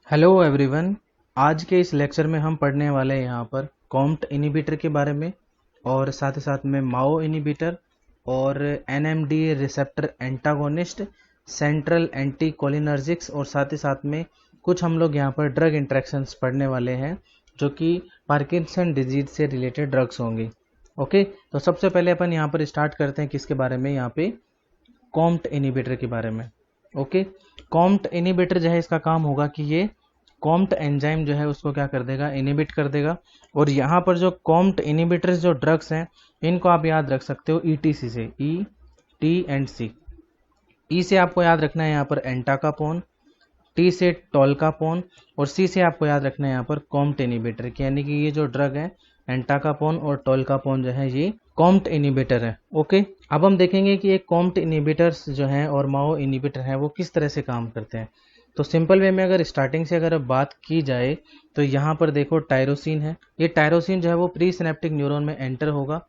Hello everyone. आज के इस लेक्चर में हम पढ़ने वाले हैं यहाँ पर कॉम्ट इनिबिटर के बारे में और साथ ही साथ में माओ इनिबिटर और NMD receptor antagonist, central anti cholinergics और साथ ही साथ में कुछ हम लोग यहाँ पर ड्रग इंटरेक्शंस पढ़ने वाले हैं जो कि पार्किंसन डिजीज से रिलेटेड ड्रग्स होंगी। ओके, तो सबसे पहले अपन यहाँ पर स्टार्ट करते हैं किसके बारे में, यहाँ पे कॉम्ट इनिबिटर के बारे में। ओके, कॉम्ट इनिबिटर जो है इसका काम होगा कि ये कॉम्ट एंजाइम जो है उसको क्या कर देगा, इनिबिट कर देगा। और यहाँ पर जो कॉम्ट इनिबिटर्स जो ड्रग्स हैं इनको आप याद रख सकते हो ईटीसी से, ई टी एंड सी। ई से आपको याद रखना है यहाँ पर एंटाकापोन, टी से टोल्कापोन और सी से आपको याद रखना है यहाँ पर कॉम्ट इनिबिटर की, यानी कि ये जो ड्रग है एंटाकापोन और टोल्कापोन जो है ये कॉम्ट इनिबिटर है। ओके, अब हम देखेंगे कि ये कॉम्ट इनिबिटर्स जो हैं और माओ इनिबिटर हैं वो किस तरह से काम करते हैं। तो सिंपल वे में अगर स्टार्टिंग से अगर बात की जाए तो यहाँ पर देखो टायरोसिन है। ये टायरोसिन जो है वो प्री सिनेप्टिक न्यूरॉन में एंटर होगा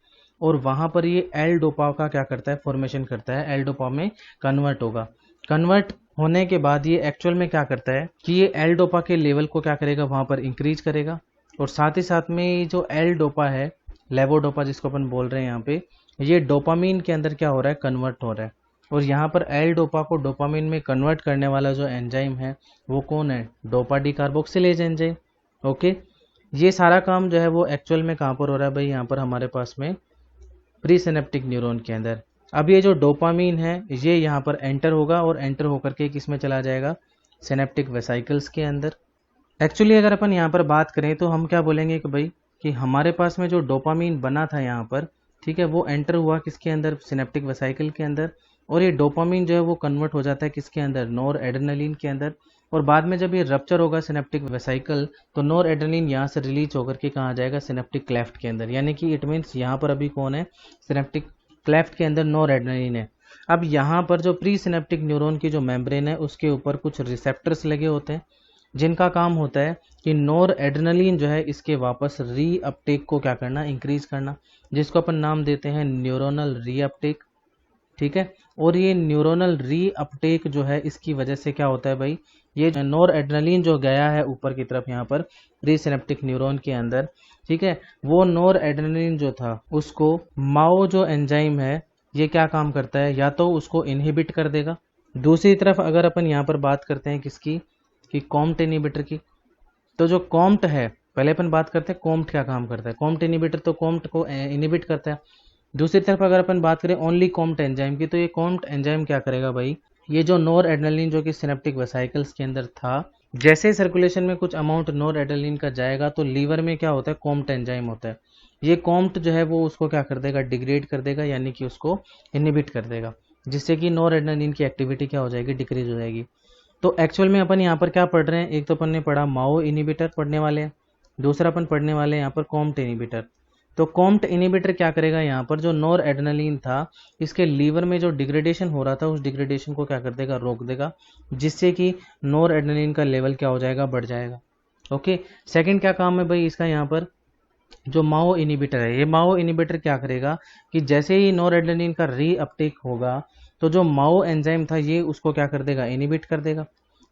और वहाँ पर ये एल डोपा का क्या करता है, फॉर्मेशन करता है, एल डोपा में कन्वर्ट होगा। कन्वर्ट होने के बाद ये एक्चुअल में क्या करता है कि ये एल डोपा के लेवल को क्या करेगा, वहाँ पर इंक्रीज करेगा। और साथ ही साथ में ये जो एल डोपा है, लेवोडोपा जिसको अपन बोल रहे हैं यहाँ पे, ये डोपामीन के अंदर क्या हो रहा है, कन्वर्ट हो रहा है। और यहाँ पर एल डोपा को डोपामीन में कन्वर्ट करने वाला जो एंजाइम है वो कौन है, dopa D carboxylase enzyme. Okay, ये सारा काम जो है वो एक्चुअल में कहाँ पर हो रहा है भाई, यहाँ पर हमारे पास में प्री सिनेप्टिक न्यूरॉन के अंदर। अब ये जो डोपामीन है ये यहाँ पर एंटर होगा और एंटर होकर के किस में चला जाएगा, सिनेप्टिक वेसाइकल्स के अंदर। एक्चुअली अगर अपन यहाँ पर बात करें तो हम क्या बोलेंगे कि भाई कि हमारे पास में जो डोपामीन बना था यहाँ पर, ठीक है, वो एंटर हुआ किसके अंदर, सिनेप्टिक वेसाइकल के अंदर। और ये डोपामीन जो है वो कन्वर्ट हो जाता है किसके अंदर, नोर एड्रेनलिन के अंदर। और बाद में जब ये रप्चर होगा सिनेप्टिक वेसाइकल तो नोर एड्रेनलिन यहाँ से रिलीज होकर के कहाँ जाएगा, सिनेप्टिक क्लेफ्ट के अंदर। यानी कि इट मीन्स यहाँ पर अभी कौन है, सिनेप्टिक क्लेफ्ट के अंदर नोर एड्रेनलिन है। अब यहाँ पर जो प्री सिनेप्टिक न्यूरॉन की जो मेम्ब्रेन है उसके ऊपर कुछ रिसेप्टर्स लगे होते हैं जिनका काम होता है कि नोर एड्रेनलिन जो है इसके वापस री अपटेक को क्या करना, इंक्रीज करना, जिसको अपन नाम देते हैं न्यूरोनल री अपटेक। ठीक है, और ये न्यूरोनल री अपटेक जो है इसकी वजह से क्या होता है भाई, ये नोर एड्रेनलिन जो गया है ऊपर की तरफ यहाँ पर प्री सिनेप्टिक न्यूरॉन के अंदर, ठीक है, वो नोर एड्रेनलिन जो था उसको माओ जो एंजाइम है ये क्या काम करता है, या तो उसको इनहिबिट कर देगा। दूसरी तरफ अगर अपन यहाँ पर बात करते हैं किसकी, कि कॉम्ट इनिबिटर की, तो जो कॉम्ट है, पहले अपन बात करते हैं कॉम्ट क्या काम करता है। कॉम्ट इनिबिटर तो कॉम्ट को इनिबिट करता है। दूसरी तरफ अगर अपन बात करें ओनली कॉम्ट एंजाइम की, तो ये कॉम्ट एंजाइम क्या करेगा भाई, ये जो नोर एड्रेनलिन जो कि सिनेप्टिक वेसाइकल्स के अंदर था, जैसे ही सर्कुलेशन में कुछ अमाउंट नोर एड्रेनलिन का जाएगा तो लीवर में क्या होता है, कॉम्ट एंजाइम होता है। ये कॉम्ट जो है वो उसको क्या कर देगा, डिग्रेड कर देगा, यानी कि उसको इनिबिट कर देगा, जिससे कि नोर एड्रेनलिन की एक्टिविटी क्या हो जाएगी, डिक्रीज हो जाएगी। तो एक्चुअल में अपन यहाँ पर क्या पढ़ रहे हैं, एक तो अपन ने पढ़ा माओ इनिबिटर पढ़ने वाले हैं, दूसरा अपन पढ़ने वाले हैं यहाँ पर कॉम्ट इनिबिटर। तो कॉम्ट इनिबिटर क्या करेगा, यहाँ पर जो नोर एड्रेनलिन था इसके लीवर में जो डिग्रेडेशन हो रहा था उस डिग्रेडेशन को क्या कर देगा, रोक देगा, जिससे कि नोर एड्रेनलिन का लेवल क्या हो जाएगा, बढ़ जाएगा। ओके, सेकंड क्या काम है भाई इसका, यहाँ पर जो माओ इनिबिटर है, ये माओ इनिबिटर क्या करेगा कि जैसे ही नोर एड्रेनलिन का री अपटेक होगा तो जो माओ एंजाइम था ये उसको क्या कर देगा, इनिबिट कर देगा।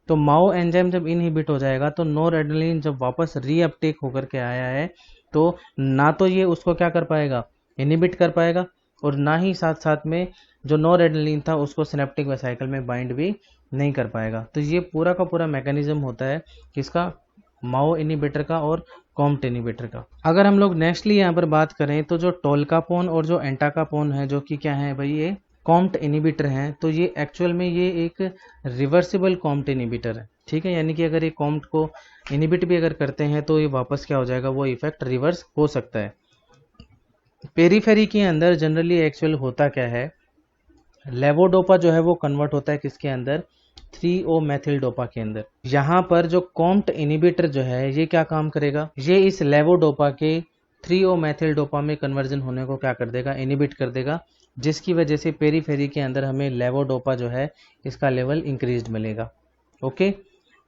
तो माओ एंजाइम जब इनहिबिट हो जाएगा तो नोर एड्रेनलिन जब वापस री अपटेक होकर के आया है तो ना तो ये उसको क्या कर पाएगा, इनिबिट कर पाएगा, और ना ही साथ साथ में जो नोर एड्रेनलिन था उसको सिनेप्टिक वेसाइकल में बाइंड भी नहीं कर पाएगा। तो ये पूरा का पूरा मैकेनिज्म होता है किसका, माओ इनिबिटर का और कॉम्ट इनिबिटर का। अगर हम लोग नेक्स्टली यहाँ पर बात करें तो जो टोल्कापोन और जो एंटाकापोन है जो कि क्या है भाई, ये कॉम्ट इनिबिटर हैं, तो ये एक्चुअल में ये एक रिवर्सिबल कॉम्ट इनिबिटर है। ठीक है, यानी कि अगर ये कॉम्ट को इनिबिट भी अगर करते हैं तो ये वापस क्या हो जाएगा, वो इफेक्ट रिवर्स हो सकता है। पेरीफेरी के अंदर जनरली एक्चुअल होता क्या है, लेवोडोपा जो है वो कन्वर्ट होता है किसके अंदर, 3O मेथिल डोपा के अंदर। यहाँ पर जो कॉम्ट इनिबिटर जो है ये क्या काम करेगा, ये इस लेवोडोपा के 3O मेथिल डोपा में कन्वर्जन होने को क्या कर देगा, इनिबिट कर देगा, जिसकी वजह से पेरीफेरी के अंदर हमें लेवोडोपा जो है इसका लेवल इंक्रीज्ड मिलेगा। ओके,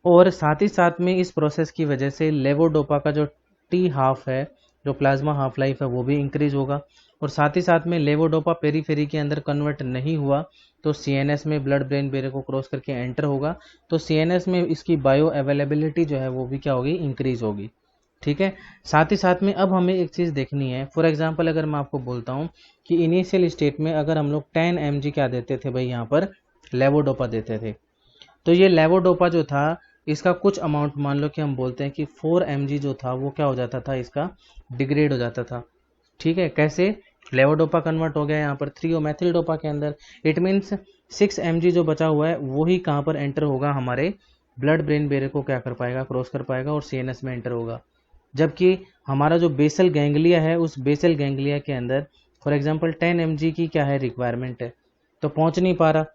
और साथ ही साथ में इस प्रोसेस की वजह से लेवोडोपा का जो टी हाफ है जो प्लाज्मा हाफ लाइफ है वो भी इंक्रीज होगा। और साथ ही साथ में लेवोडोपा पेरीफेरी के अंदर कन्वर्ट नहीं हुआ तो सीएनएस में ब्लड ब्रेन बैरियर को क्रॉस करके एंटर होगा, तो सीएनएस में इसकी बायो अवेलेबिलिटी जो है वो भी क्या होगी, इंक्रीज होगी। ठीक है। साथ ही साथ में अब हमें एक चीज़ देखनी है। फॉर एग्जांपल अगर मैं आपको बोलता हूँ कि इनिशियल स्टेट में अगर हम लोग 10 mg क्या देते थे भाई, यहाँ पर लेवोडोपा देते थे, तो ये लेवोडोपा जो था इसका कुछ अमाउंट मान लो कि हम बोलते हैं कि 4 mg जो था वो क्या हो जाता था, इसका डिग्रेड हो जाता था। ठीक है। कैसे? लेवोडोपा कन्वर्ट हो गया यहाँ पर 3 मेथिल डोपा के अंदर। इट मीन्स 6 mg जो बचा हुआ है वही कहाँ पर एंटर होगा, हमारे ब्लड ब्रेन बैरियर को क्या कर पाएगा, क्रॉस कर पाएगा और सीएनएस में एंटर होगा। जबकि हमारा जो बेसल गैंग्लिया है उस बेसल गैंग्लिया के अंदर फॉर एग्जांपल 10 mg की क्या है रिक्वायरमेंट है, तो पहुंच नहीं पा रहा।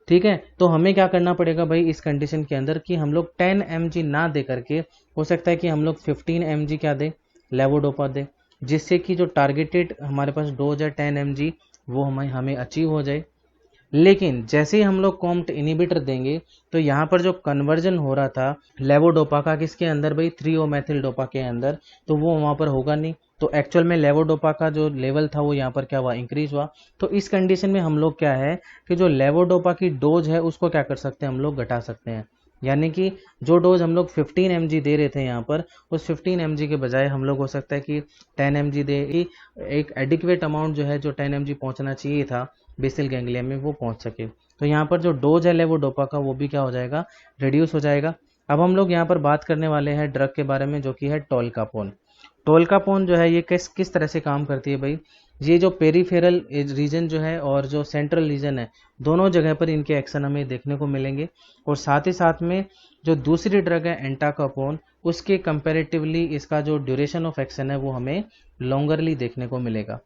ठीक है। तो हमें क्या करना पड़ेगा भाई इस कंडीशन के अंदर कि हम लोग 10 mg ना दे करके हो सकता है कि हम लोग 15 mg क्या दें, लेवोडोपा दें, जिससे कि जो टारगेटेड हमारे पास डोज है 10 mg वो हमें अचीव हो जाए। लेकिन जैसे ही हम लोग कॉम्ट इनिबिटर देंगे तो यहाँ पर जो कन्वर्जन हो रहा था लेवोडोपा का किसके अंदर भाई, 3 मेथिल डोपा के अंदर, तो वो वहाँ पर होगा नहीं। तो एक्चुअल में लेवोडोपा का जो लेवल था वो यहाँ पर क्या हुआ, इंक्रीज हुआ। तो इस कंडीशन में हम लोग क्या है कि जो लेवोडोपा की डोज है उसको क्या कर सकते हैं, हम लोग घटा सकते हैं। यानी कि जो डोज हम लोग 15 mg दे रहे थे यहाँ पर, उस 15 mg के बजाय हम लोग हो सकता है कि 10 mg दे। एक एडिक्वेट अमाउंट जो है जो 10 mg पहुंचना चाहिए था बेसल गैंग्लिया में वो पहुंच सके। तो यहाँ पर जो डोज है लेवोडोपा का वो भी क्या हो जाएगा, रिड्यूस हो जाएगा। अब हम लोग यहाँ पर बात करने वाले हैं ड्रग के बारे में जो कि है टोल्कापोन। टोल्कापोन जो है ये किस तरह से काम करती है भाई, ये जो पेरीफेरल रीजन जो है और जो सेंट्रल रीजन है दोनों जगह पर इनके एक्शन हमें देखने को मिलेंगे। और साथ ही साथ में जो दूसरी ड्रग है एंटाकापोन, उसके कंपैरेटिवली इसका जो ड्यूरेशन ऑफ एक्शन है वो हमें लॉन्गरली देखने को मिलेगा।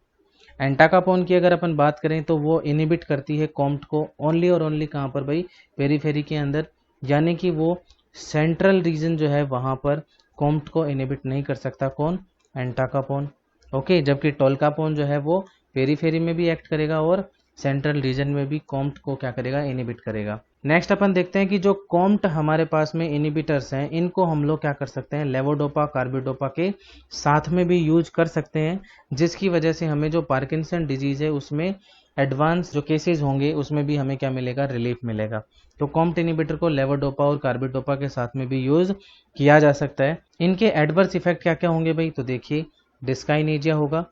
एंटाकापोन की अगर अपन बात करें तो वो इनिबिट करती है कॉम्ट को ओनली और ओनली कहाँ पर भाई, पेरीफेरी के अंदर, यानी कि वो सेंट्रल रीजन जो है वहां पर कॉम्ट को इनिबिट नहीं कर सकता। कौन? एंटाकापोन। ओके। जबकि टोल्कापोन जो है वो पेरीफेरी में भी एक्ट करेगा और सेंट्रल रीजन में भी कॉम्ट को क्या करेगा, इनिबिट करेगा। नेक्स्ट अपन देखते हैं कि जो कॉम्ट हमारे पास में इनिबिटर्स हैं इनको हम लोग क्या कर सकते हैं, लेवोडोपा कार्बिडोपा के साथ में भी यूज कर सकते हैं, जिसकी वजह से हमें जो पार्किंसन डिजीज है उसमें एडवांस जो केसेस होंगे उसमें भी हमें क्या मिलेगा, रिलीफ मिलेगा। तो कॉम्ट इनिबिटर को लेवोडोपा और कार्बिडोपा के साथ में भी यूज किया जा सकता है। इनके एडवर्स इफेक्ट क्या क्या होंगे भाई, तो देखिए डिस्काइनेजिया होगा,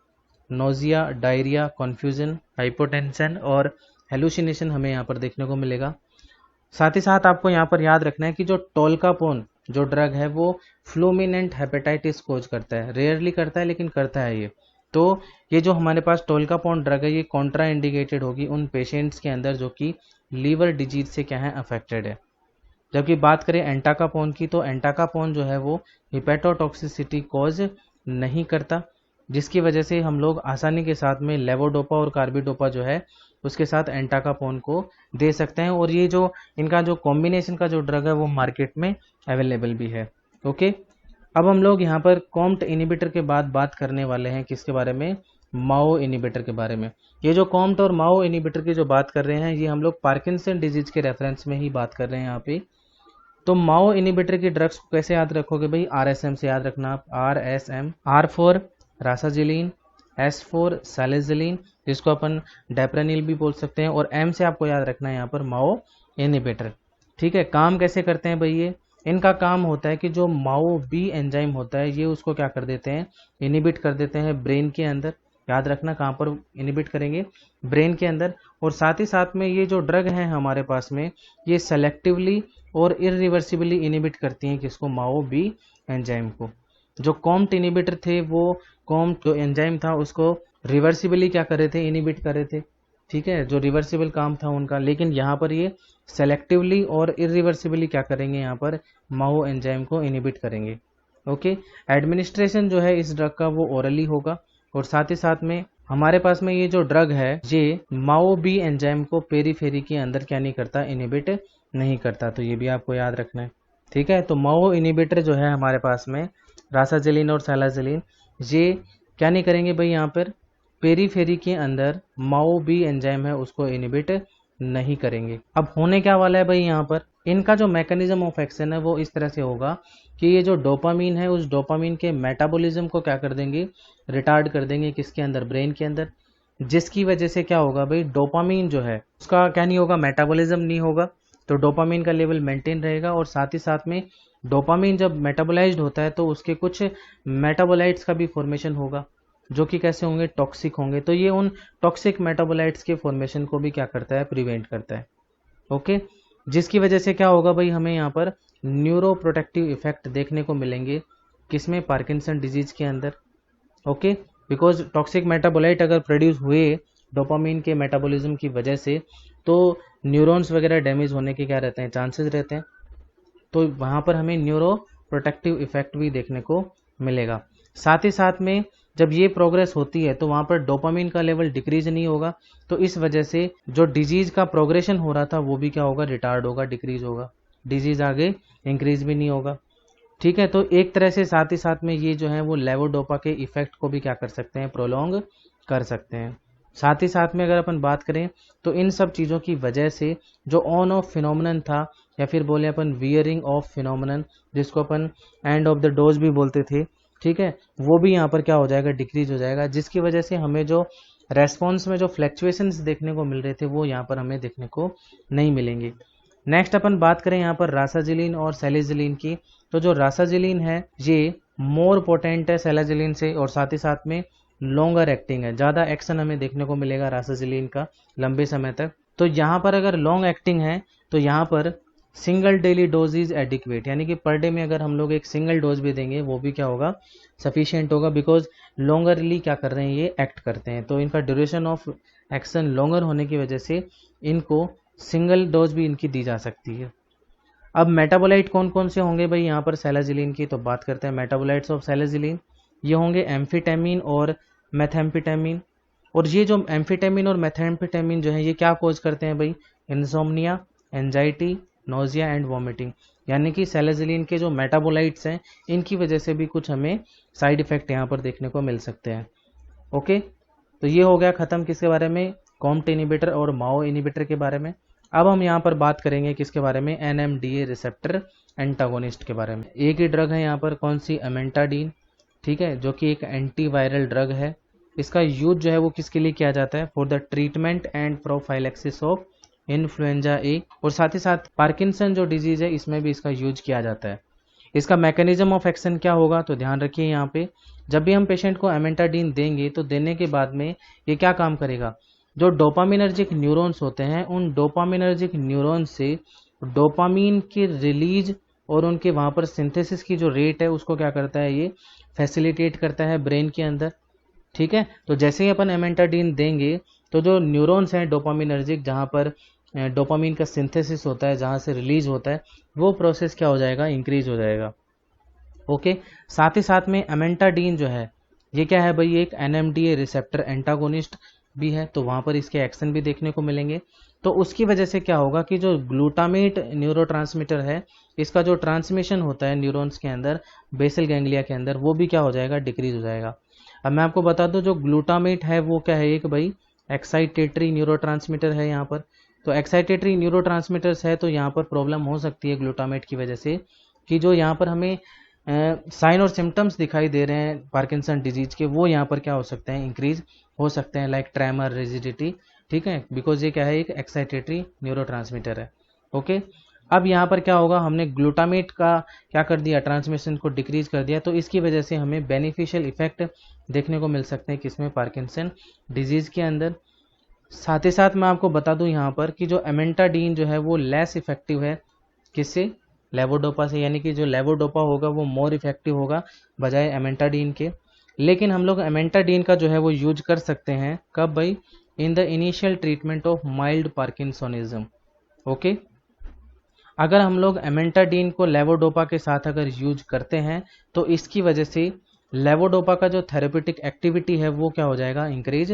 नोजिया, डायरिया, कॉन्फ्यूजन, हाइपोटेंशन और हेलुसिनेशन हमें यहाँ पर देखने को मिलेगा। साथ ही साथ आपको यहाँ पर याद रखना है कि जो टोल्कापोन जो ड्रग है वो फ्लूमिनेंट हेपेटाइटिस कोज करता है, रेयरली करता है लेकिन करता है ये। तो ये जो हमारे पास टोल्कापोन ड्रग है ये कॉन्ट्रा इंडिकेटेड होगी उन पेशेंट्स के अंदर जो कि लीवर डिजीज से क्या है, अफेक्टेड है। जबकि बात करें एंटाकापोन की तो एंटाकापोन जो है वो हिपेटोटॉक्सिसिटी कॉज नहीं करता, जिसकी वजह से हम लोग आसानी के साथ में लेवोडोपा और कार्बिडोपा जो है उसके साथ एंटाकापोन को दे सकते हैं। और ये जो इनका जो कॉम्बिनेशन का जो ड्रग है वो मार्केट में अवेलेबल भी है। ओके। अब हम लोग यहाँ पर कॉम्ट इनिबिटर के बाद बात करने वाले हैं किसके बारे में, माओ इनिबिटर के बारे में। ये जो कॉम्ट और माओ इनिबिटर की जो बात कर रहे हैं ये हम लोग पार्किंसन डिजीज के रेफरेंस में ही बात कर रहे हैं यहाँ पे। तो माओ इनिबिटर की ड्रग्स को कैसे याद रखोगे भाई, RSM से याद रखना आप, RSM, R for rasagiline, S for selegiline जिसको अपन डेप्रानिल भी बोल सकते हैं, और M से आपको याद रखना है यहाँ पर माओ इनिबिटर। ठीक है। काम कैसे करते हैं भाई ये, इनका काम होता है कि जो माओ बी एंजाइम होता है ये उसको क्या कर देते हैं, इनिबिट कर देते हैं ब्रेन के अंदर। याद रखना कहाँ पर इनिबिट करेंगे, ब्रेन के अंदर। और साथ ही साथ में ये जो ड्रग है हमारे पास में ये सेलेक्टिवली और इरिवर्सिबली इनिबिट करती हैं किसको, माओ बी एंजाइम को। जो कॉम्ट इनिबिटर थे वो कॉम्ट जो एंजाइम था उसको रिवर्सिबली क्या कर रहे थे, इनिबिट कर रहे थे। ठीक है, जो रिवर्सिबल काम था उनका। लेकिन यहाँ पर ये सेलेक्टिवली और इरिवर्सिबली क्या करेंगे, यहाँ पर माओ एंजाइम को इनिबिट करेंगे। ओके। एडमिनिस्ट्रेशन जो है इस ड्रग का वो ओरली होगा। और साथ ही साथ में हमारे पास में ये जो ड्रग है ये माओ बी एंजाइम को पेरीफेरी के अंदर क्या नहीं करता, इनिबिट नहीं करता। तो ये भी आपको याद रखना है। ठीक है। तो माओ इनिबिटर जो है हमारे पास में रासाजिलीन और सैलाजिलीन ये क्या नहीं करेंगे भाई, यहाँ पर पेरीफेरी के अंदर माओ बी एंजाइम है उसको इनिबिट नहीं करेंगे। अब होने क्या वाला है भाई, यहाँ पर इनका जो मैकेनिज्म ऑफ एक्शन है वो इस तरह से होगा कि ये जो डोपामीन है उस डोपामीन के मेटाबॉलिज्म को क्या कर देंगे, रिटार्ड कर देंगे, किसके अंदर, ब्रेन के अंदर। जिसकी वजह से क्या होगा भाई, डोपामीन जो है उसका क्या नहीं होगा, मेटाबॉलिज्म नहीं होगा, तो डोपामीन का लेवल मेंटेन रहेगा। और साथ ही साथ में डोपामीन जब मेटाबोलाइज्ड होता है तो उसके कुछ मेटाबोलाइट्स का भी फॉर्मेशन होगा, जो कि कैसे होंगे, टॉक्सिक होंगे। तो ये उन टॉक्सिक मेटाबोलाइट्स के फॉर्मेशन को भी क्या करता है, प्रिवेंट करता है। ओके, जिसकी वजह से क्या होगा भाई, हमें यहाँ पर न्यूरो प्रोटेक्टिव इफेक्ट देखने को मिलेंगे, किसमें, पार्किंसन डिजीज के अंदर। ओके, बिकॉज टॉक्सिक मेटाबोलाइट अगर प्रोड्यूस हुए डोपामीन के मेटाबॉलिज्म की वजह से, तो न्यूरॉन्स वगैरह डैमेज होने के क्या रहते हैं, चांसेस रहते हैं। तो वहाँ पर हमें न्यूरो प्रोटेक्टिव इफेक्ट भी देखने को मिलेगा। साथ ही साथ में जब ये प्रोग्रेस होती है तो वहाँ पर डोपामीन का लेवल डिक्रीज नहीं होगा, तो इस वजह से जो डिजीज का प्रोग्रेशन हो रहा था वो भी क्या होगा, रिटार्ड होगा, डिक्रीज होगा, डिजीज आगे इंक्रीज भी नहीं होगा। ठीक है, तो एक तरह से साथ ही साथ में ये जो है वो लेवोडोपा के इफेक्ट को भी क्या कर सकते हैं, प्रोलॉन्ग कर सकते हैं। साथ ही साथ में अगर अपन बात करें तो इन सब चीज़ों की वजह से जो ऑन ऑफ फिनोमिनन था, या फिर बोले अपन वियरिंग ऑफ फिनोमिनन, जिसको अपन एंड ऑफ द डोज भी बोलते थे, ठीक है, वो भी यहाँ पर क्या हो जाएगा, डिक्रीज हो जाएगा। जिसकी वजह से हमें जो रेस्पॉन्स में जो फ्लैक्चुएशंस देखने को मिल रहे थे वो यहाँ पर हमें देखने को नहीं मिलेंगे। नेक्स्ट अपन बात करें यहाँ पर रासाजिलिन और सैलिजिलिन की, तो जो रासाजिलिन है ये मोर पोटेंट है सैलाजिलिन से, और साथ ही साथ में लॉन्गर एक्टिंग है, ज़्यादा एक्शन हमें देखने को मिलेगा रासाजिलिन का लंबे समय तक। तो यहाँ पर अगर लॉन्ग एक्टिंग है तो यहाँ पर single daily dose is adequate, यानी कि पर डे में अगर हम लोग एक सिंगल डोज भी देंगे वो भी क्या होगा, सफिशियंट होगा, बिकॉज लॉन्गरली क्या कर रहे हैं, ये एक्ट करते हैं। तो इनका ड्यूरेशन ऑफ एक्शन लॉन्गर होने की वजह से इनको सिंगल डोज भी इनकी दी जा सकती है। अब मेटाबोलाइट कौन कौन से होंगे भाई यहाँ पर सैलाजिलिन की, तो बात करते हैं मेटाबोलाइट्स ऑफ सैलाजिलिन। ये होंगे एम्फीटेमिन और मेथेम्फेटामिन। और ये जो एम्फीटेमिन और मेथेम्फेटामिन जो है ये क्या कोज करते हैं भाई, insomnia, anxiety, nausea and vomiting. यानी कि सैलाजिलिन के जो मेटाबोलाइट्स हैं इनकी वजह से भी कुछ हमें साइड इफेक्ट यहाँ पर देखने को मिल सकते हैं। ओके, तो ये हो गया खत्म किसके बारे में, कॉम्ट इनिबिटर और माओ इनिबिटर के बारे में। अब हम यहाँ पर बात करेंगे किसके बारे में, NMDA रिसेप्टर एंटागोनिस्ट के बारे में। एक ही ड्रग है यहाँ पर, कौन सी, अमेंटाडीन, ठीक है, जो कि एक एंटीवायरल ड्रग है। इसका यूज जो है वो किसके लिए किया जाता है, for the treatment and prophylaxis of influenza ए, और साथ ही साथ पार्किंसन जो डिजीज है इसमें भी इसका यूज किया जाता है। इसका मैकेनिज्म ऑफ एक्शन क्या होगा, तो ध्यान रखिए यहाँ पे, जब भी हम पेशेंट को एमेंटाडीन देंगे तो देने के बाद में ये क्या काम करेगा, जो डोपामिनर्जिक न्यूरॉन्स होते हैं उन डोपामिनर्जिक न्यूरॉन से डोपामीन की रिलीज और उनके वहाँ पर सिंथेसिस की जो रेट है उसको क्या करता है, ये फैसिलिटेट करता है ब्रेन के अंदर। ठीक है, तो जैसे ही अपन एमेंटाडीन देंगे तो जो न्यूरॉन्स हैं डोपामिनर्जिक, जहाँ पर डोपामीन का सिंथेसिस होता है, जहाँ से रिलीज होता है, वो प्रोसेस क्या हो जाएगा, इंक्रीज हो जाएगा। ओके, साथ ही साथ में अमेंटाडीन जो है ये क्या है भाई, एक NMDA रिसेप्टर एंटागोनिस्ट भी है, तो वहाँ पर इसके एक्शन भी देखने को मिलेंगे। तो उसकी वजह से क्या होगा कि जो ग्लूटामेट न्यूरोट्रांसमीटर है इसका जो ट्रांसमिशन होता है न्यूरॉन्स के अंदर, बेसल गैंग्लिया के अंदर, वो भी क्या हो जाएगा, डिक्रीज हो जाएगा। अब मैं आपको बता दूं जो ग्लूटामेट है वो क्या है, एक भाई एक्साइटेटरी न्यूरोट्रांसमीटर है यहाँ पर। तो एक्साइटेटरी न्यूरोट्रांसमीटर्स है तो यहाँ पर प्रॉब्लम हो सकती है ग्लूटामेट की वजह से, कि जो यहाँ पर हमें साइन और सिम्टम्स दिखाई दे रहे हैं पार्किंसन डिजीज के, वो यहाँ पर क्या हो सकते हैं, इंक्रीज हो सकते हैं, लाइक ट्रेमर, रिजिडिटी। ठीक है, बिकॉज ये क्या है, एक एक्साइटेटरी न्यूरोट्रांसमीटर है। ओके, अब यहाँ पर क्या होगा, हमने ग्लूटामेट का क्या कर दिया, ट्रांसमिशन को डिक्रीज कर दिया, तो इसकी वजह से हमें बेनिफिशियल इफेक्ट देखने को मिल सकते हैं किसमें, पार्किंसन डिजीज के अंदर। साथ ही साथ मैं आपको बता दूं यहाँ पर कि जो अमेंटाडीन जो है वो लेस इफेक्टिव है किससे, लेवोडोपा से, यानी कि जो लेवोडोपा होगा वो मोर इफेक्टिव होगा बजाय अमेंटाडीन के। लेकिन हम लोग अमेंटाडीन का जो है वो यूज कर सकते हैं, कब भाई, in the initial treatment of mild parkinsonism. Okay, अगर हम लोग अमेंटाडीन को लेवोडोपा के साथ अगर यूज करते हैं तो इसकी वजह से लेवोडोपा का जो थेरेप्यूटिक एक्टिविटी है वो क्या हो जाएगा, इंक्रीज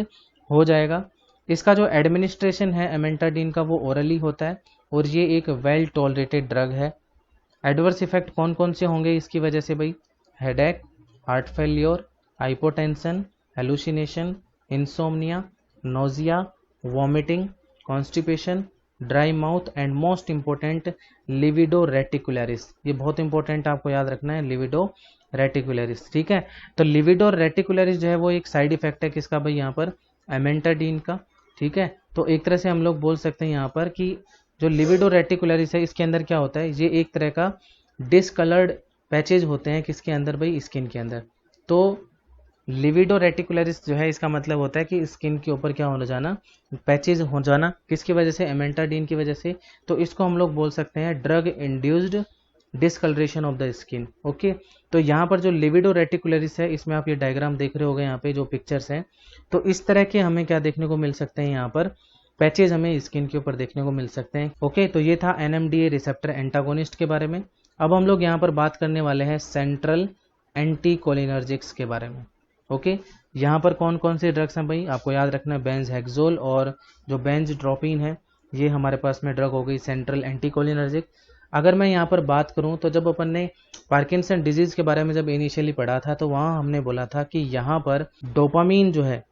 हो जाएगा। इसका जो एडमिनिस्ट्रेशन है अमेंटाडीन का वो ओरली होता है और ये एक वेल टॉलरेटेड ड्रग है। एडवर्स इफेक्ट कौन कौन से होंगे इसकी वजह से भाई, headache, heart failure, hypotension, hallucination, insomnia, nausea, vomiting, constipation, dry mouth and most important libido reticularis. ये बहुत इंपॉर्टेंट आपको याद रखना है, लिविडो रेटिकुलरिस। ठीक है, तो लिविडो रेटिकुलरिस जो है वो एक साइड इफेक्ट है किसका भाई, यहाँ पर एमेंटाडीन का। ठीक है, तो एक तरह से हम लोग बोल सकते हैं यहाँ पर कि जो लिविडो रेटिकुलरिस है इसके अंदर क्या होता है, ये एक तरह का डिसकलर्ड पैचेज होते हैं किसके अंदर भाई, स्किन के अंदर। तो लिविडो रेटिकुलरिस जो है इसका मतलब होता है कि स्किन के ऊपर क्या हो जाना, पैचेज हो जाना, किसकी वजह से, एमेंटाडीन की वजह से। तो इसको हम लोग बोल सकते हैं drug induced discolouration of the skin. Okay, तो यहाँ पर जो लिविडो रेटिकुलरिस है इसमें आप ये डायग्राम देख रहे होगे, यहाँ पे जो पिक्चर्स हैं, तो इस तरह के हमें क्या देखने को मिल सकते हैं, यहाँ पर पैचेज हमें स्किन के ऊपर देखने को मिल सकते हैं। ओके, तो ये था NMDA रिसेप्टर एंटागोनिस्ट के बारे में। अब हम लोग यहाँ पर बात करने वाले हैं सेंट्रल एंटीकोलिनर्जिक्स के बारे में। ओके, यहाँ पर कौन कौन से ड्रग्स हैं भाई, आपको याद रखना है बेंजहेक्सोल और जो बेंजट्रोपिन है, ये हमारे पास में ड्रग हो गई सेंट्रल एंटीकोलिनर्जिक। अगर मैं यहाँ पर बात करूँ तो जब अपन ने पार्किंसन डिजीज के बारे में जब इनिशियली पढ़ा था तो वहाँ हमने बोला था कि यहाँ पर डोपामीन जो है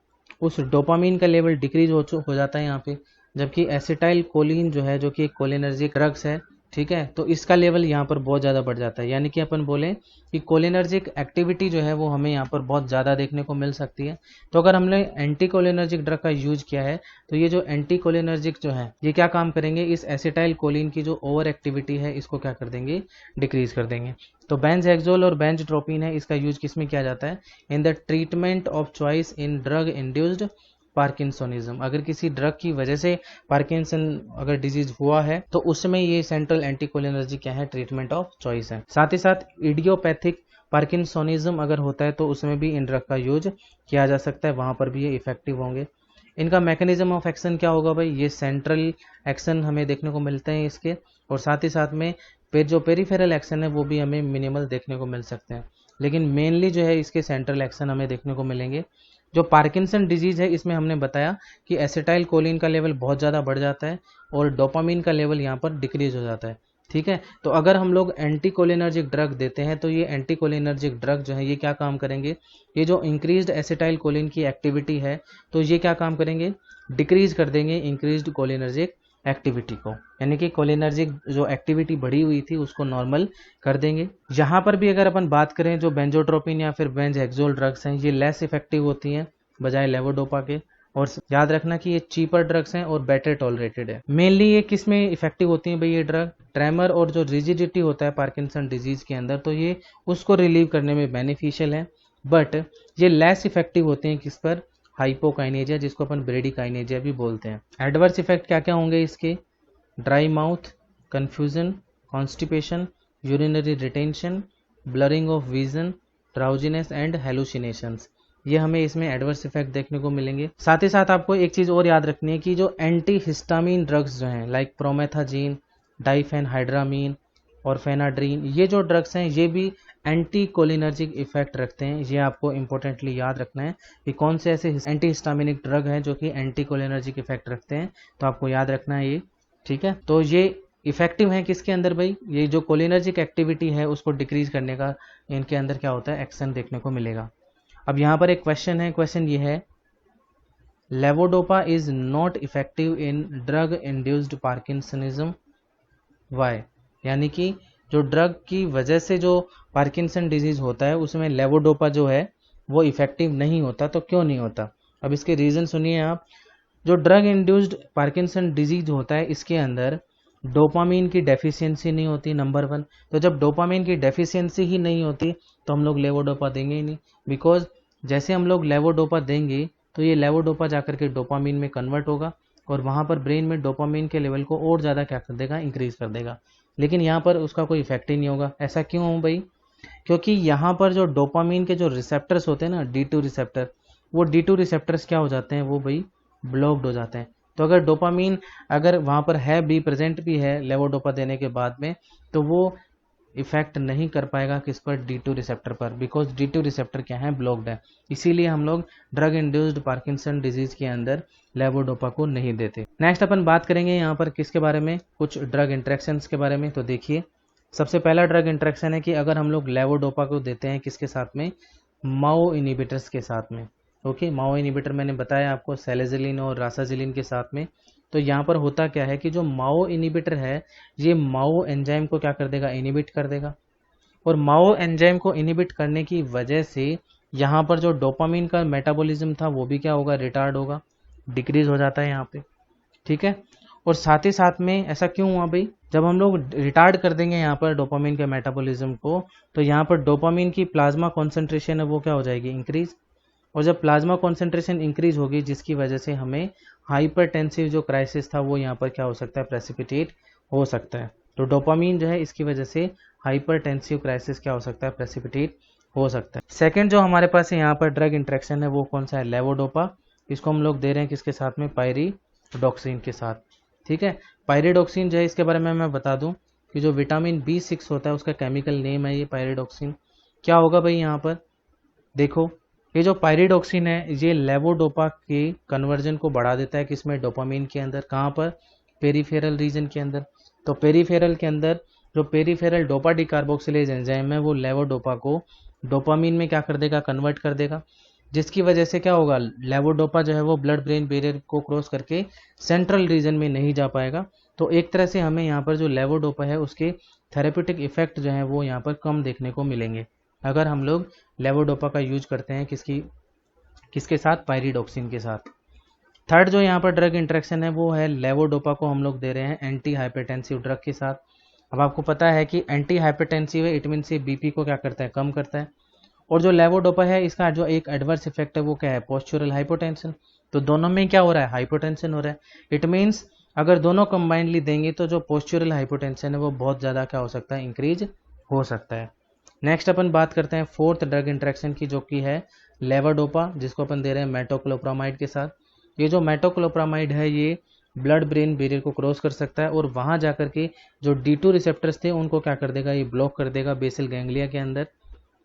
उस डोपामीन का लेवल डिक्रीज हो जाता है यहाँ पे, जबकि एसिटाइल कोलिन जो है जो कि एक कोलिनर्जिक ड्रग्स है, ठीक है, तो इसका लेवल यहाँ पर बहुत ज़्यादा बढ़ जाता है। यानी कि अपन बोले कि कोलिनर्जिक एक्टिविटी जो है वो हमें यहाँ पर बहुत ज़्यादा देखने को मिल सकती है। तो अगर हमने एंटी कोलिनर्जिक ड्रग का यूज किया है तो ये जो एंटी कोलिनर्जिक जो है ये क्या काम करेंगे, इस एसिटाइल कोलिन की जो ओवर एक्टिविटी है इसको क्या कर देंगे, डिक्रीज कर देंगे। तो बेंजहेक्सोल और बेंजट्रोपिन है, इसका यूज किस में किया जाता है, in the treatment of choice in drug induced parkinsonism. अगर किसी ड्रग की वजह से पार्किंसन अगर डिजीज हुआ है तो उसमें ये सेंट्रल एंटीकोलिनर्जिक क्या है, ट्रीटमेंट ऑफ चॉइस है। साथ ही साथ इडियोपैथिक पार्किंसोनिज्म अगर होता है तो उसमें भी इन ड्रग का यूज किया जा सकता है, वहां पर भी ये इफेक्टिव होंगे। इनका मैकेनिज्म ऑफ एक्शन क्या होगा भाई, ये सेंट्रल एक्शन हमें देखने को मिलते हैं इसके, और साथ ही साथ में जो पेरिफेरल एक्शन है वो भी हमें मिनिमल देखने को मिल सकते हैं, लेकिन मेनली जो है इसके सेंट्रल एक्शन हमें देखने को मिलेंगे। जो पार्किंसन डिजीज है इसमें हमने बताया कि एसिटाइल कोलिन का लेवल बहुत ज़्यादा बढ़ जाता है और डोपामीन का लेवल यहाँ पर डिक्रीज हो जाता है। ठीक है, तो अगर हम लोग एंटीकोलिनर्जिक ड्रग देते हैं तो ये एंटीकोलिनर्जिक ड्रग जो है ये क्या काम करेंगे, ये जो इंक्रीज्ड एसिटाइल कोलिन की एक्टिविटी है तो ये क्या काम करेंगे, डिक्रीज कर देंगे इंक्रीज्ड कोलिनर्जिक एक्टिविटी को, यानी कि कोलिनर्जिक जो एक्टिविटी बढ़ी हुई थी उसको नॉर्मल कर देंगे। यहाँ पर भी अगर अपन बात करें जो बेंजोट्रोपिन या फिर बेंजहेक्सोल ड्रग्स हैं ये लेस इफेक्टिव होती हैं बजाय लेवोडोपा के, और याद रखना कि ये चीपर ड्रग्स हैं और बेटर टॉलरेटेड है। मेनली ये किस में इफेक्टिव होती हैं भाई ये ड्रग, ट्रेमर और जो रिजिडिटी होता है पार्किंसन डिजीज के अंदर तो ये उसको रिलीव करने में बेनिफिशियल है, बट ये लेस इफेक्टिव होते हैं किस पर, हाइपोकाइनेजिया, जिसको अपन ब्रेडिकाइनेजिया भी बोलते हैं। एडवर्स इफेक्ट क्या क्या होंगे इसके, dry mouth, confusion, constipation, urinary retention, blurring of vision, drowsiness and hallucinations, ये हमें इसमें एडवर्स इफेक्ट देखने को मिलेंगे। साथ ही साथ आपको एक चीज और याद रखनी है कि जो एंटी हिस्टामिन ड्रग्स जो हैं लाइक प्रोमेथाजीन, डाइफेनहाइड्रामीन और फेनाड्रीन, ये जो ड्रग्स हैं ये भी एंटी कोलिनर्जिक इफेक्ट रखते हैं। ये आपको इंपॉर्टेंटली याद रखना है कि कौन से ऐसे एंटी हिस्टामिनिक ड्रग हैं जो कि एंटी कोलिनर्जिक इफेक्ट रखते हैं, तो आपको याद रखना है ये। ठीक है, तो ये इफेक्टिव है किसके अंदर भाई, ये जो कोलिनर्जिक एक्टिविटी है उसको डिक्रीज करने का इनके अंदर क्या होता है, एक्शन देखने को मिलेगा। अब यहाँ पर एक क्वेश्चन है, क्वेश्चन ये है, levodopa is not effective in drug induced parkinsonism, why, यानी कि जो ड्रग की वजह से जो पार्किंसन डिजीज होता है उसमें लेवोडोपा जो है वो इफेक्टिव नहीं होता, तो क्यों नहीं होता। अब इसके रीजन सुनिए आप। जो ड्रग इंड्यूस्ड पार्किंसन डिजीज होता है इसके अंदर डोपामीन की डेफिशिएंसी नहीं होती, नंबर 1। तो जब डोपामीन की डेफिशिएंसी ही नहीं होती तो हम लोग लेवोडोपा देंगे ही नहीं, बिकॉज जैसे हम लोग लेवोडोपा देंगे तो ये लेवोडोपा जाकर के डोपामीन में कन्वर्ट होगा और वहाँ पर ब्रेन में डोपामीन के लेवल को और ज़्यादा क्या कर देगा, इंक्रीज कर देगा, लेकिन यहाँ पर उसका कोई इफेक्ट ही नहीं होगा। ऐसा क्यों हो भाई, क्योंकि यहाँ पर जो डोपामीन के जो रिसेप्टर्स होते हैं ना, D2 रिसेप्टर, वो D2 रिसेप्टर्स क्या हो जाते हैं, वो भाई ब्लॉक्ड हो जाते हैं। तो अगर डोपामीन अगर वहाँ पर है भी, प्रेजेंट भी है लेवोडोपा देने के बाद में, तो वो इफेक्ट नहीं कर पाएगा किस पर, D2 रिसेप्टर पर, बिकॉज D2 रिसेप्टर क्या है, ब्लॉक्ड है। इसीलिए हम लोग ड्रग इंड्यूस्ड पार्किंसन डिजीज के अंदर लेवोडोपा को नहीं देते। नेक्स्ट अपन बात करेंगे यहाँ पर किसके बारे में, कुछ ड्रग इंटरेक्शंस के बारे में। तो देखिए सबसे पहला ड्रग इंटरेक्शन है कि अगर हम लोग लेवोडोपा को देते हैं किसके साथ में, माओ इनिबिटर्स के साथ में। ओके, माओ इनिबिटर मैंने बताया आपको सैलेजिलिन और रासाजिलिन के साथ में। तो यहाँ पर होता क्या है कि जो माओ इनिबिटर है ये माओ एंजाइम को क्या कर देगा, इनिबिट कर देगा। और माओ एंजाइम को इनिबिट करने की वजह से यहाँ पर जो डोपामीन का मेटाबॉलिज्म था वो भी क्या होगा, रिटार्ड होगा, डिक्रीज हो जाता है यहाँ पे। ठीक है। और साथ ही साथ में ऐसा क्यों हुआ भाई, जब हम लोग रिटार्ड कर देंगे यहाँ पर डोपामीन के मेटाबॉलिज्म को, तो यहाँ पर डोपामीन की प्लाज्मा कॉन्सेंट्रेशन है वो क्या हो जाएगी, इंक्रीज। और जब प्लाज्मा कॉन्सेंट्रेशन इंक्रीज होगी जिसकी वजह से हमें हाइपरटेंसिव जो क्राइसिस था वो यहाँ पर क्या हो सकता है, प्रेसिपिटेट हो सकता है। तो डोपामीन जो है इसकी वजह से हाइपरटेंसिव क्राइसिस क्या हो सकता है, प्रेसिपिटेट हो सकता है। सेकेंड जो हमारे पास यहाँ पर ड्रग इंट्रैक्शन है वो कौन सा है, लेवोडोपा। इसको हम लोग दे रहे हैं किसके साथ में, पायरिडोक्सिन के साथ। ठीक है। पायरिडोक्सिन जो है इसके बारे में मैं बता दूं कि जो विटामिन B6 होता है उसका केमिकल नेम है ये पायरिडोक्सिन। क्या होगा भाई यहाँ पर देखो, ये जो पायरिडोक्सिन है ये लेवोडोपा के कन्वर्जन को बढ़ा देता है किसमें, डोपामीन के अंदर। कहाँ पर, पेरीफेरल रीजन के अंदर। तो पेरीफेरल के अंदर जो पेरीफेरल डोपा डिकार्बोक्सिलेज एंजाइम है वो लेवोडोपा को डोपामीन में क्या कर देगा, कन्वर्ट कर देगा, जिसकी वजह से क्या होगा, लेवोडोपा जो है वो ब्लड ब्रेन बैरियर को क्रॉस करके सेंट्रल रीजन में नहीं जा पाएगा। तो एक तरह से हमें यहाँ पर जो लेवोडोपा है उसके थेरेप्यूटिक इफेक्ट जो है वो यहाँ पर कम देखने को मिलेंगे अगर हम लोग लेवोडोपा का यूज करते हैं किसके साथ, पायरिडोक्सिन के साथ। थर्ड जो यहाँ पर ड्रग इंटरेक्शन है वो है लेवोडोपा को हम लोग दे रहे हैं एंटी हाइपरटेंसिव ड्रग के साथ। अब आपको पता है कि एंटी हाइपरटेंसिव है, इट मीन से बीपी को क्या करता है, कम करता है। और जो लेवोडोपा है इसका जो एक एडवर्स इफेक्ट है वो क्या है, पोस्चुरल हाइपोटेंशन। तो दोनों में क्या हो रहा है, हाइपोटेंशन हो रहा है। इट मीन्स अगर दोनों कंबाइंडली देंगे तो जो पोस्चुरल हाइपोटेंशन है वो बहुत ज़्यादा क्या हो सकता है, इंक्रीज हो सकता है। नेक्स्ट अपन बात करते हैं फोर्थ ड्रग इंटरेक्शन की, जो कि है लेवोडोपा, जिसको अपन दे रहे हैं मेटोक्लोप्रामाइड के साथ। ये जो मेटोक्लोप्रामाइड है ये ब्लड ब्रेन बैरियर को क्रॉस कर सकता है और वहां जाकर के जो D2 रिसेप्टर्स थे उनको क्या कर देगा, ये ब्लॉक कर देगा बेसल गैंग्लिया के अंदर।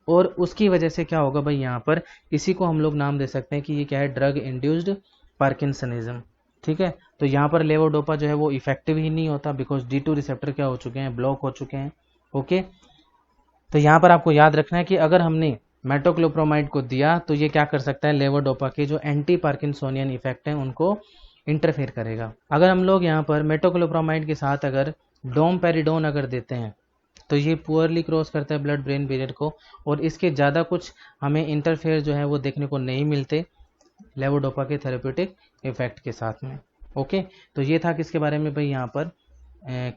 और उसकी वजह से क्या होगा भाई, यहाँ पर इसी को हम लोग नाम दे सकते हैं कि ये क्या है, ड्रग इंड्यूस्ड पार्किंसनिज्म। ठीक है। तो यहाँ पर लेवोडोपा जो है वो इफेक्टिव ही नहीं होता बिकॉज D2 रिसेप्टर क्या हो चुके हैं, ब्लॉक हो चुके हैं। ओके। तो यहाँ पर आपको याद रखना है कि अगर हमने मेटोक्लोप्रोमाइड को दिया तो ये क्या कर सकता है, लेवोडोपा के जो एंटी पार्किंसोनियन इफेक्ट हैं उनको इंटरफेयर करेगा। अगर हम लोग यहाँ पर मेटोक्लोप्रोमाइड के साथ अगर डोमपेरिडोन अगर देते हैं तो ये पुअरली क्रॉस करता है ब्लड ब्रेन बैरियर को और इसके ज़्यादा कुछ हमें इंटरफेयर जो है वो देखने को नहीं मिलते लेवोडोपा के थेरेप्यूटिक इफेक्ट के साथ में। ओके। तो ये था किसके बारे में भाई, यहाँ पर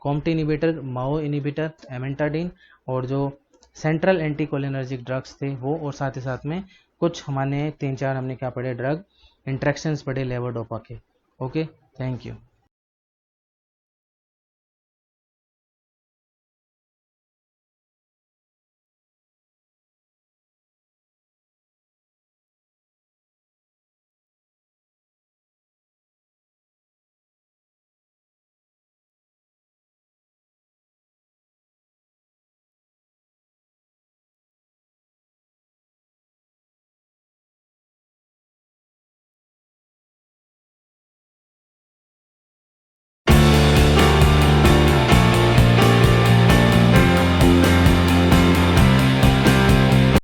कॉम्ट इनिबिटर, माओ इनिबिटर, एमेंटाडिन और जो सेंट्रल एंटीकोलिनर्जिक ड्रग्स थे वो, और साथ ही साथ में कुछ हमारे 3-4 हमने क्या पढ़े, ड्रग इंट्रैक्शंस पढ़े लेवोडोपा के। Okay, thank you.